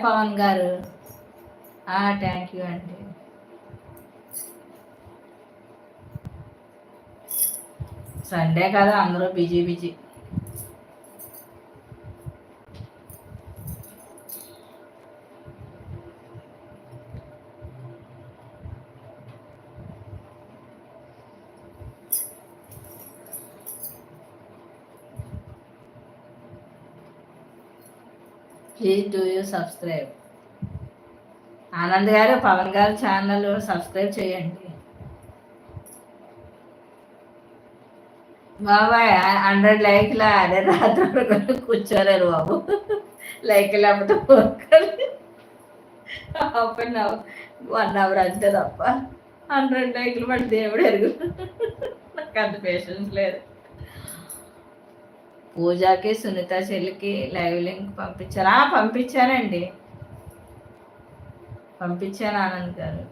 పవన్ గారు. Thank you అండి. Sunday కదా అందరూ busy busy. Please do you subscribe. Anand గారు పవన్ గారు ఛానల్ సబ్స్క్రైబ్ చేయండి. బాబాయ్ 100 లైక్ల అదే రాత్రి వరకు కూర్చోలేరు బాబు. లైక్ లేకపోతే హాఫ్ అన్ అవర్ 1 అవర్ అంతే తప్ప 100 లైక్లు పడి దేవుడు ఎరుగు. నాకు అంత పేషెన్స్ లేదు. పూజకి సునీత చెల్లికి లైవ్ లింక్ పంపించారా? పంపించానండి, పంపించాను ఆనంద్ గారు.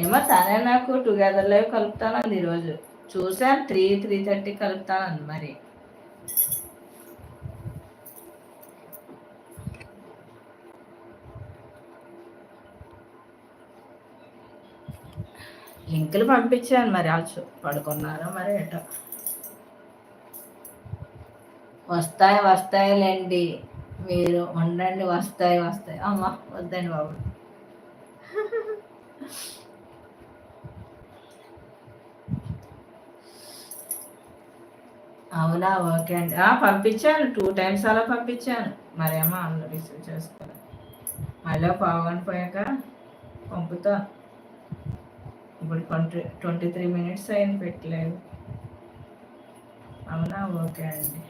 ఏమో తనే నాకు టుగెదర్ లైవ్ కలుపుతానంది ఈరోజు. చూసాను 3:30 కలుపుతానంది. మరి లింకులు పంపించాను, మరి ఆల్చు పడుకున్నారా మరి ఏటో. వస్తాయిలేండి, మీరు ఉండండి. వస్తాయి. అమ్మా వద్దండి బాబు. అవునా, ఓకే అండి. పంపించాను 2 times అలా పంపించాను. మరేమో అందులో రిసీవ్ చేసుకోవాలి. మళ్ళీ పావుగంట పోయాక పంపుతా. ఇప్పుడు 23 minutes అయింది పెట్టలేదు. అవునా, ఓకే అండి.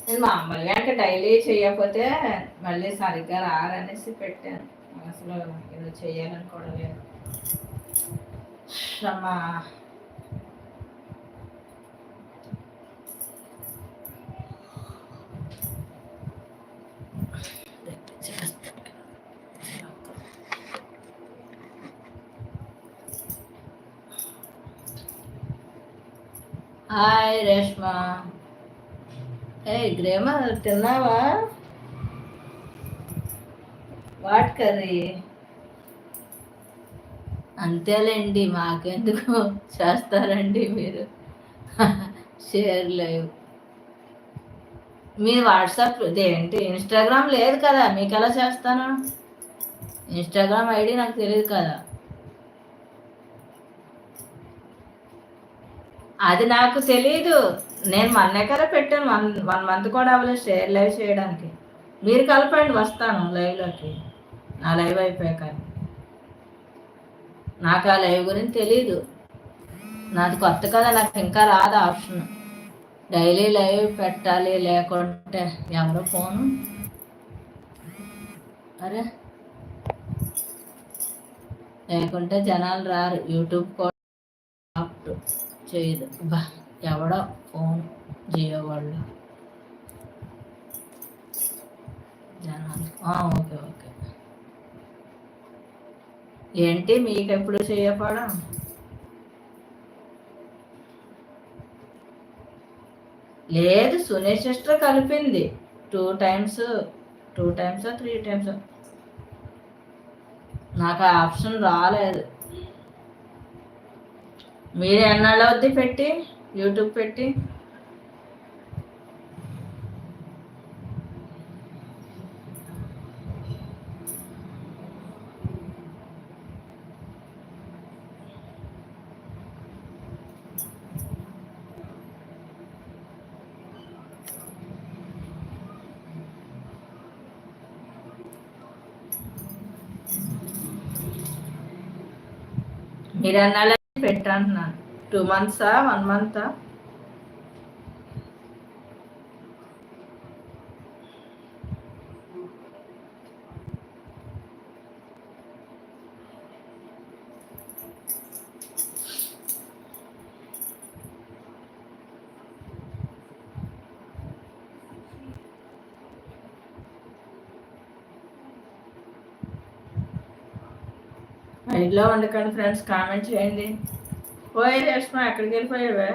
నేను మామూలుగా ఇంకా డైలీ చేయకపోతే మళ్ళీ సరిగ్గా రారనేసి పెట్టాను. అసలు ఏదో చేయాలని కూడా లేదు. అమ్మా హాయ్ రేష్మా. గ్రేమా తిన్నావా? What curry? అంతేలేండి, మాకెందుకు చేస్తారండి మీరు. షేర్ లైవ్ మీ వాట్సాప్ ఏంటి? ఇన్స్టాగ్రామ్ లేదు కదా, మీకు ఎలా చేస్తాను? ఇన్స్టాగ్రామ్ ఐడి నాకు తెలియదు కదా. అది నాకు తెలీదు. నేను మొన్నే కదా పెట్టాను. 1 month కూడా అవ్వలేదు షేర్ లైవ్ చేయడానికి. మీరు కలపండి, వస్తాను లైవ్లోకి. నా లైవ్ అయిపోయాక. నాకు ఆ లైవ్ గురించి తెలీదు, నాది కొత్త కదా, నాకు ఇంకా రాదు ఆప్షన్. డైలీ లైవ్ పెట్టాలి, లేకుంటే ఎవరో ఫోను. అరే, లేకుంటే జనాలు రారు. యూట్యూబ్ కూడా చేయదు. ఎవడో ఫోన్ జియో వాళ్ళు జనాలు. ఓకే. ఏంటి మీకు ఎప్పుడు చేయపడం? లేదు, సునీల్ సిస్టర్ కలిపింది 2 times 3 times. నాకు ఆ ఆప్షన్ రాలేదు. మీరు ఎన్నాళ్ళు అవుద్ది పెట్టి, యూట్యూబ్ పెట్టి? మీరు ఎన్నాళ్ళు పెట్టంటున్నాను. 2 months 1 month? లైవ్లో ఉండకండి ఫ్రెండ్స్, కామెంట్ చేయండి. రేష్మా ఎక్కడికి వెళ్ళిపోయావే?